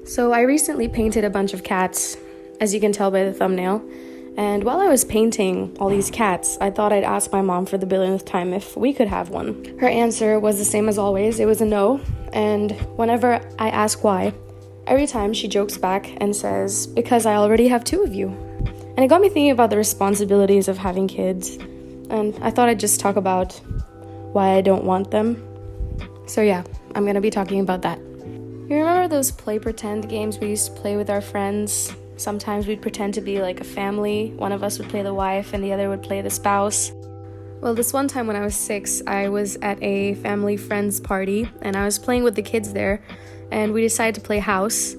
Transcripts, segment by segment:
So I recently painted a bunch of cats, as you can tell by the thumbnail. And while I was painting all these cats, I thought I'd ask my mom for the billionth time if we could have one. Her answer was the same as always. It was a no. And whenever I ask why, every time she jokes back and says, because I already have 2 of you. And it got me thinking about the responsibilities of having kids. And I thought I'd just talk about why I don't want them. So yeah, I'm gonna be talking about that. You remember those play pretend games we used to play with our friends? Sometimes we'd pretend to be like a family. One of us would play the wife and the other would play the spouse. Well, this one time when I was 6, I was at a family friend's party and I was playing with the kids there, and we decided to play house.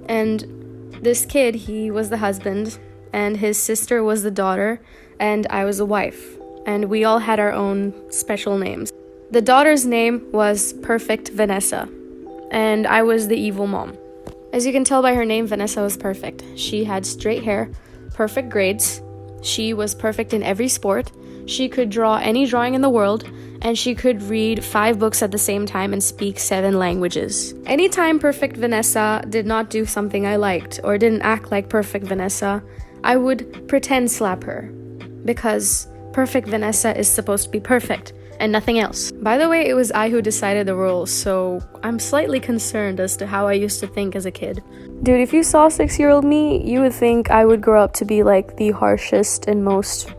And this kid, he was the husband, and his sister was the daughter, and I was the wife. And we all had our own special names. The daughter's name was Perfect Vanessa, and I was the evil mom. As you can tell by her name, Vanessa was perfect. She had straight hair, perfect grades, she was perfect in every sport, she could draw any drawing in the world, and she could read 5 books at the same time and speak 7 languages. Anytime Perfect Vanessa did not do something I liked or didn't act like Perfect Vanessa, I would pretend slap her, because Perfect Vanessa is supposed to be perfect and nothing else. By the way, it was I who decided the rules, so I'm slightly concerned as to how I used to think as a kid. Dude, if you saw 6-year-old me, you would think I would grow up to be like the harshest and most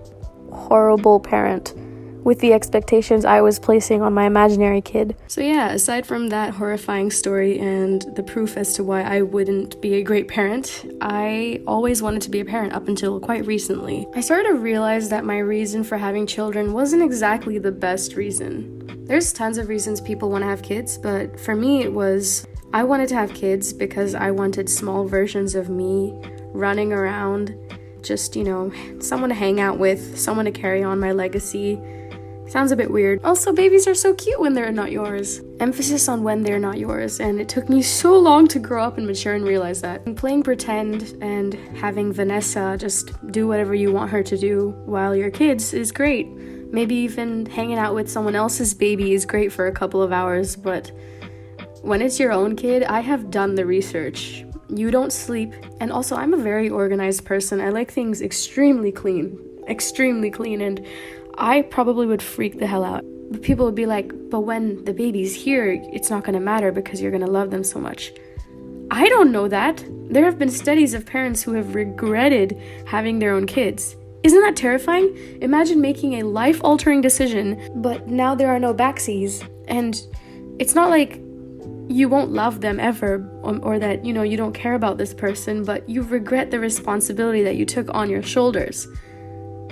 horrible parent, with the expectations I was placing on my imaginary kid. So yeah, aside from that horrifying story and the proof as to why I wouldn't be a great parent, I always wanted to be a parent up until quite recently. I started to realize that my reason for having children wasn't exactly the best reason. There's tons of reasons people want to have kids, but for me it was, I wanted to have kids because I wanted small versions of me running around, just, someone to hang out with, someone to carry on my legacy. Sounds a bit weird. Also, babies are so cute when they're not yours. Emphasis on when they're not yours, and it took me so long to grow up and mature and realize that. And playing pretend and having Vanessa just do whatever you want her to do while you're kids is great. Maybe even hanging out with someone else's baby is great for a couple of hours, but when it's your own kid, I have done the research. You don't sleep, and also I'm a very organized person. I like things extremely clean, and I probably would freak the hell out. But people would be like, but when the baby's here, it's not going to matter because you're going to love them so much. I don't know that. There have been studies of parents who have regretted having their own kids. Isn't that terrifying? Imagine making a life-altering decision, but now there are no backsies. And it's not like you won't love them ever, or that, you don't care about this person, but you regret the responsibility that you took on your shoulders.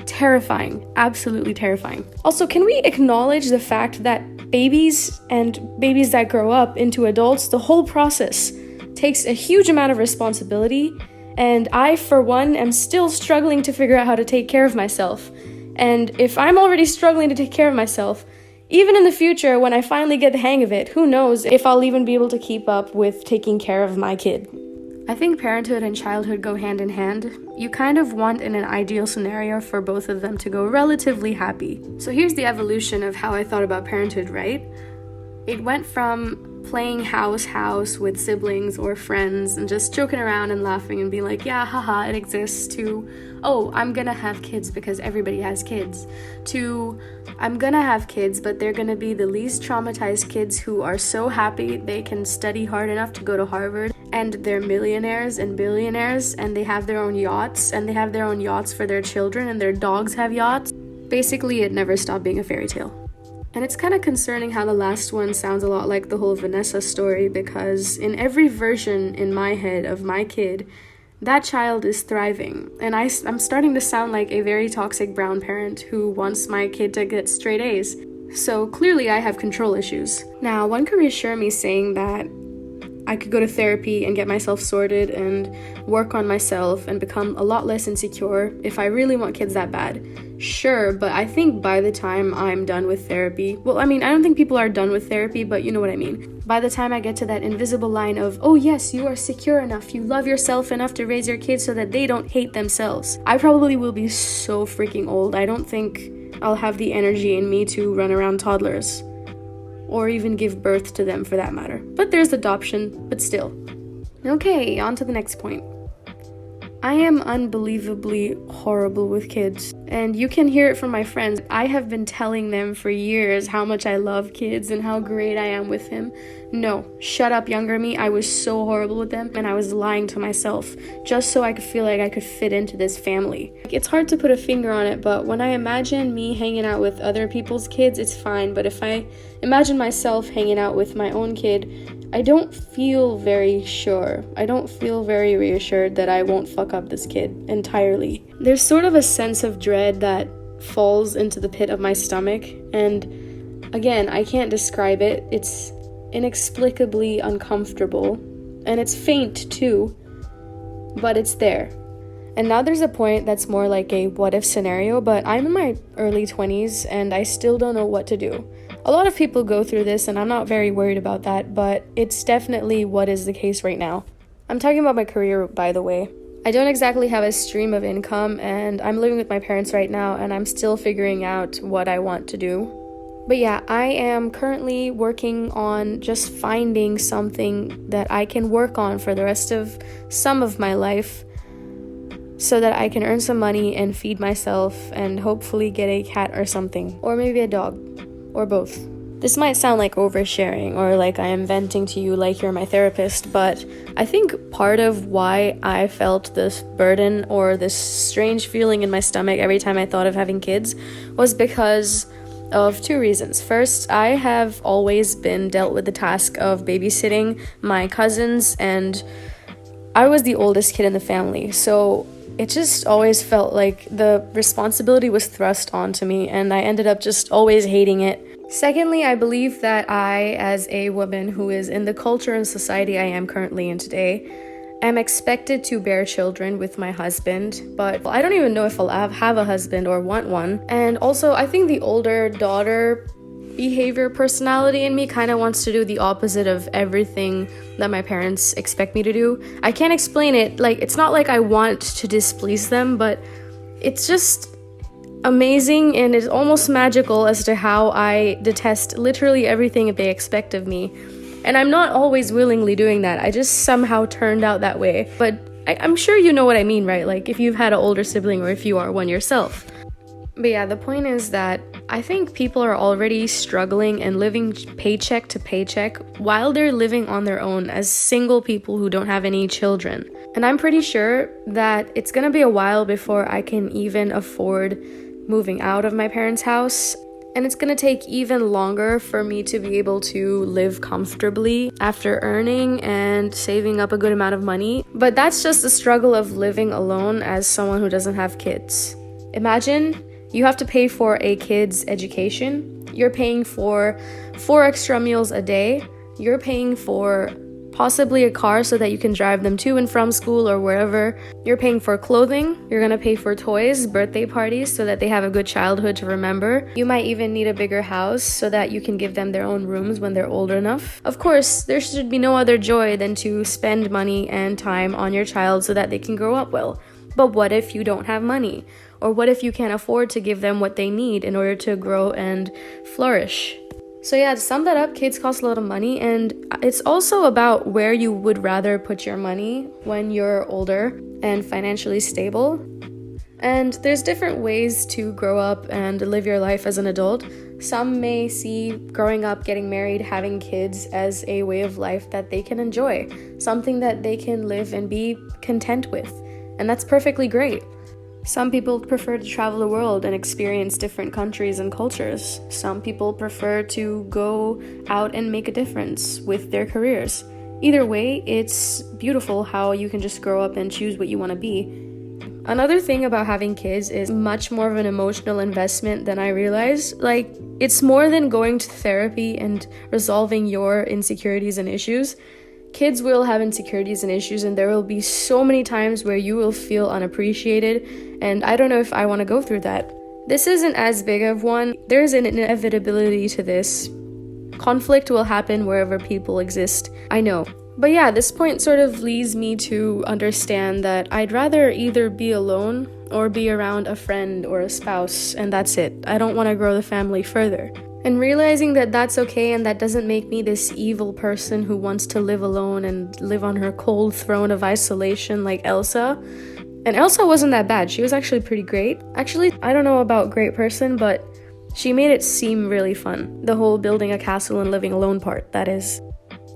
Terrifying, absolutely terrifying. Also, can we acknowledge the fact that babies and babies that grow up into adults, the whole process takes a huge amount of responsibility, and I, for one, am still struggling to figure out how to take care of myself. And if I'm already struggling to take care of myself, even in the future, when I finally get the hang of it, who knows if I'll even be able to keep up with taking care of my kid. I think parenthood and childhood go hand in hand. You kind of want, in an ideal scenario, for both of them to go relatively happy. So here's the evolution of how I thought about parenthood, right? It went from playing house with siblings or friends and just joking around and laughing and being like, yeah, haha, it exists, to, oh, I'm gonna have kids because everybody has kids, to, I'm gonna have kids, but they're gonna be the least traumatized kids who are so happy they can study hard enough to go to Harvard, and they're millionaires and billionaires, and they have their own yachts, and they have their own yachts for their children, and their dogs have yachts. Basically, it never stopped being a fairy tale. And it's kind of concerning how the last one sounds a lot like the whole Vanessa story, because in every version in my head of my kid, that child is thriving. And I'm starting to sound like a very toxic brown parent who wants my kid to get straight A's. So clearly I have control issues. Now, one could reassure me saying that I could go to therapy and get myself sorted and work on myself and become a lot less insecure if I really want kids that bad. Sure, but I think by the time I'm done with therapy, well, I don't think people are done with therapy, but you know what I mean. By the time I get to that invisible line of, oh yes, you are secure enough, you love yourself enough to raise your kids so that they don't hate themselves, I probably will be so freaking old. I don't think I'll have the energy in me to run around toddlers, or even give birth to them for that matter. But there's adoption, but still. Okay, on to the next point. I am unbelievably horrible with kids, and you can hear it from my friends. I have been telling them for years how much I love kids and how great I am with them. No, shut up, younger me. I was so horrible with them, and I was lying to myself just so I could feel like I could fit into this family. It's hard to put a finger on it, but when I imagine me hanging out with other people's kids, it's fine. But if I imagine myself hanging out with my own kid, I don't feel very sure. I don't feel very reassured that I won't fuck up this kid entirely. There's sort of a sense of dread that falls into the pit of my stomach, and again, I can't describe it. It's inexplicably uncomfortable, and it's faint too, but it's there. And now there's a point that's more like a what if scenario, but I'm in my early 20s and I still don't know what to do. A lot of people go through this, and I'm not very worried about that, but it's definitely what is the case right now. I'm talking about my career, by the way. I don't exactly have a stream of income, and I'm living with my parents right now, and I'm still figuring out what I want to do. But yeah, I am currently working on just finding something that I can work on for the rest of some of my life so that I can earn some money and feed myself and hopefully get a cat or something, or maybe a dog. Or both. This might sound like oversharing or like I am venting to you like you're my therapist, but I think part of why I felt this burden or this strange feeling in my stomach every time I thought of having kids was because of two reasons. First, I have always been dealt with the task of babysitting my cousins, and I was the oldest kid in the family, so it just always felt like the responsibility was thrust onto me, and I ended up just always hating it. Secondly, I believe that I, as a woman who is in the culture and society I am currently in today, am expected to bear children with my husband, but I don't even know if I'll have a husband or want one. And also, I think the older daughter behavior personality in me kind of wants to do the opposite of everything that my parents expect me to do. I can't explain it. Like, it's not like I want to displease them, but it's just amazing and it's almost magical as to how I detest literally everything that they expect of me. And I'm not always willingly doing that. I just somehow turned out that way. But I'm sure you know what I mean, right? Like, if you've had an older sibling or if you are one yourself. But yeah, the point is that I think people are already struggling and living paycheck to paycheck while they're living on their own as single people who don't have any children. And I'm pretty sure that it's gonna be a while before I can even afford moving out of my parents' house. And it's gonna take even longer for me to be able to live comfortably after earning and saving up a good amount of money. But that's just the struggle of living alone as someone who doesn't have kids. Imagine you have to pay for a kid's education. You're paying for 4 extra meals a day. You're paying for possibly a car so that you can drive them to and from school or wherever. You're paying for clothing. You're gonna pay for toys, birthday parties so that they have a good childhood to remember. You might even need a bigger house so that you can give them their own rooms when they're older enough. Of course, there should be no other joy than to spend money and time on your child so that they can grow up well. But what if you don't have money? Or what if you can't afford to give them what they need in order to grow and flourish? So yeah, to sum that up, kids cost a lot of money, and it's also about where you would rather put your money when you're older and financially stable. And there's different ways to grow up and live your life as an adult. Some may see growing up, getting married, having kids as a way of life that they can enjoy, something that they can live and be content with. And that's perfectly great. Some people prefer to travel the world and experience different countries and cultures. Some people prefer to go out and make a difference with their careers. Either way, it's beautiful how you can just grow up and choose what you want to be. Another thing about having kids is much more of an emotional investment than I realized. Like, it's more than going to therapy and resolving your insecurities and issues. Kids will have insecurities and issues, and there will be so many times where you will feel unappreciated, and I don't know if I want to go through that. This isn't as big of one. There's an inevitability to this. Conflict will happen wherever people exist, I know. But yeah, this point sort of leads me to understand that I'd rather either be alone or be around a friend or a spouse, and that's it. I don't want to grow the family further. And realizing that that's okay and that doesn't make me this evil person who wants to live alone and live on her cold throne of isolation like Elsa. And Elsa wasn't that bad. She was actually pretty great. Actually, I don't know about great person, but she made it seem really fun. The whole building a castle and living alone part, that is.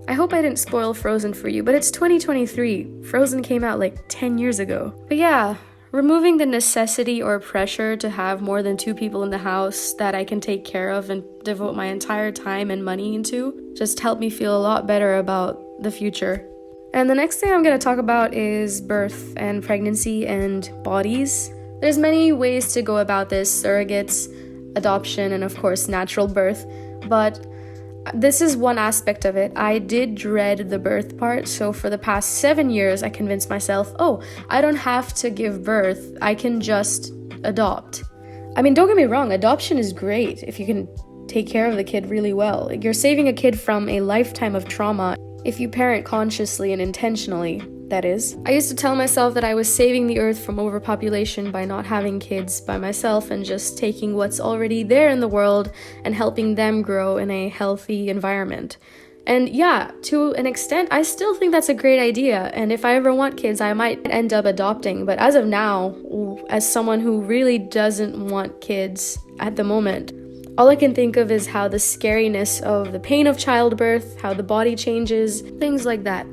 I hope I didn't spoil Frozen for you, but it's 2023. Frozen came out like 10 years ago. But yeah, removing the necessity or pressure to have more than 2 people in the house that I can take care of and devote my entire time and money into just helped me feel a lot better about the future. And the next thing I'm going to talk about is birth and pregnancy and bodies. There's many ways to go about this: surrogates, adoption, and of course natural birth. But this is one aspect of it. I did dread the birth part, so for the past 7 years I convinced myself, oh, I don't have to give birth, I can just adopt. I mean, don't get me wrong, adoption is great if you can take care of the kid really well. You're saving a kid from a lifetime of trauma if you parent consciously and intentionally, that is. I used to tell myself that I was saving the earth from overpopulation by not having kids by myself and just taking what's already there in the world and helping them grow in a healthy environment. And yeah, to an extent, I still think that's a great idea. And if I ever want kids, I might end up adopting. But as of now, as someone who really doesn't want kids at the moment, all I can think of is how the scariness of the pain of childbirth, how the body changes, things like that.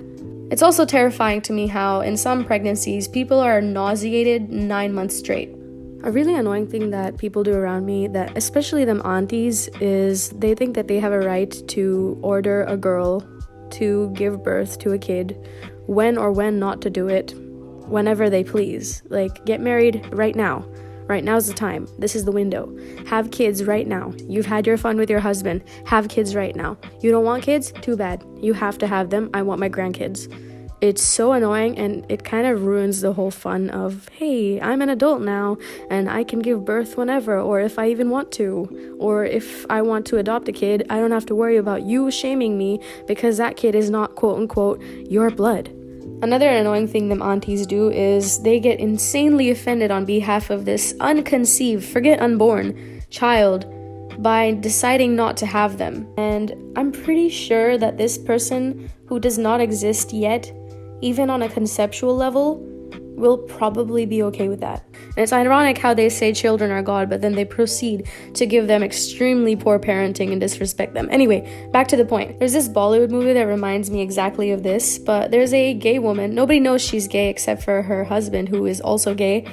It's also terrifying to me how in some pregnancies, people are nauseated 9 months straight. A really annoying thing that people do around me, that especially them aunties, is they think that they have a right to order a girl to give birth to a kid, when or when not to do it, whenever they please. Like, get married right now. Right now's the time. This is the window. Have kids right now. You've had your fun with your husband. Have kids right now. You don't want kids? Too bad. You have to have them. I want my grandkids. It's so annoying, and it kind of ruins the whole fun of, hey, I'm an adult now and I can give birth whenever, or if I even want to, or if I want to adopt a kid, I don't have to worry about you shaming me because that kid is not quote unquote your blood. Another annoying thing them aunties do is they get insanely offended on behalf of this unconceived, forget unborn, child by deciding not to have them. And I'm pretty sure that this person who does not exist yet, even on a conceptual level, will probably be okay with that. And it's ironic how they say children are God, but then they proceed to give them extremely poor parenting and disrespect them. Anyway, back to the point. There's this Bollywood movie that reminds me exactly of this, but there's a gay woman. Nobody knows she's gay except for her husband, who is also gay,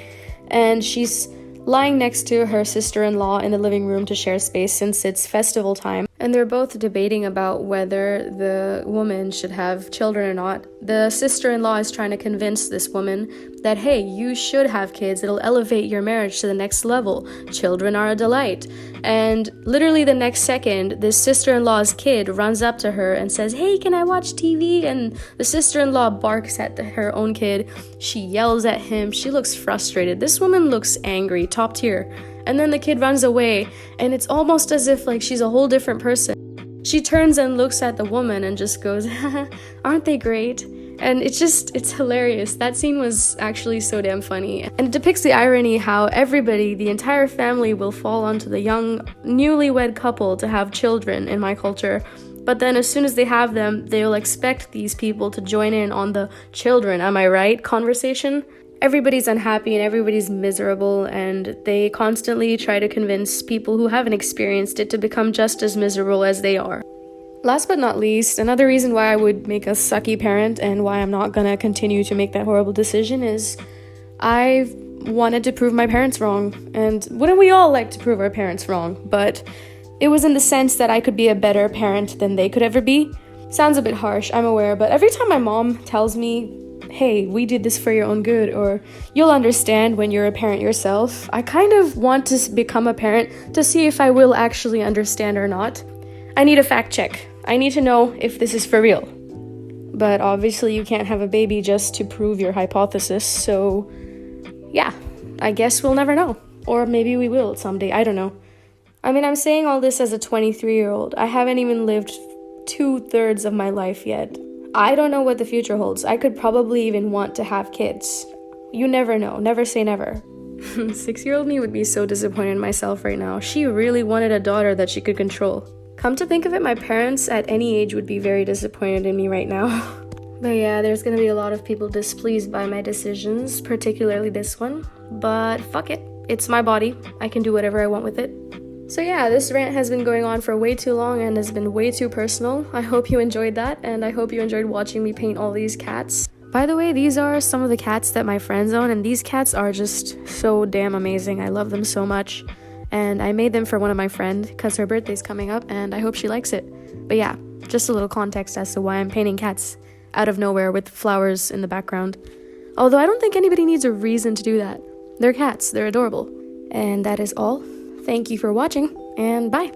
and she's lying next to her sister-in-law in the living room to share space since it's festival time. And they're both debating about whether the woman should have children or not. The sister-in-law is trying to convince this woman that, hey, you should have kids. It'll elevate your marriage to the next level. Children are a delight. And literally the next second, this sister-in-law's kid runs up to her and says, hey, can I watch TV? And the sister-in-law barks at her own kid. She yells at him. She looks frustrated. This woman looks angry, top tier. And then the kid runs away, and it's almost as if like she's a whole different person. She turns and looks at the woman and just goes, aren't they great? And it's hilarious. That scene was actually so damn funny. And it depicts the irony how everybody, the entire family, will fall onto the young, newlywed couple to have children in my culture. But then as soon as they have them, they'll expect these people to join in on the children, am I right, conversation. Everybody's unhappy and everybody's miserable, and they constantly try to convince people who haven't experienced it to become just as miserable as they are. Last but not least, another reason why I would make a sucky parent and why I'm not gonna continue to make that horrible decision is I wanted to prove my parents wrong. And wouldn't we all like to prove our parents wrong? But it was in the sense that I could be a better parent than they could ever be. Sounds a bit harsh, I'm aware, but every time my mom tells me, hey, we did this for your own good, or you'll understand when you're a parent yourself, I kind of want to become a parent to see if I will actually understand or not. I need a fact check. I need to know if this is for real. But obviously you can't have a baby just to prove your hypothesis, so yeah, I guess we'll never know. Or maybe we will someday, I don't know. I mean, I'm saying all this as a 23-year-old. I haven't even lived 2/3 of my life yet. I don't know what the future holds. I could probably even want to have kids. You never know. Never say never. 6-year-old me would be so disappointed in myself right now. She really wanted a daughter that she could control. Come to think of it, my parents at any age would be very disappointed in me right now. But yeah, there's gonna be a lot of people displeased by my decisions, particularly this one. But fuck it, it's my body. I can do whatever I want with it. So yeah, this rant has been going on for way too long and has been way too personal. I hope you enjoyed that, and I hope you enjoyed watching me paint all these cats. By the way, these are some of the cats that my friends own, and these cats are just so damn amazing. I love them so much. And I made them for one of my friends because her birthday's coming up, and I hope she likes it. But yeah, just a little context as to why I'm painting cats out of nowhere with flowers in the background. Although I don't think anybody needs a reason to do that. They're cats, they're adorable. And that is all. Thank you for watching, and bye!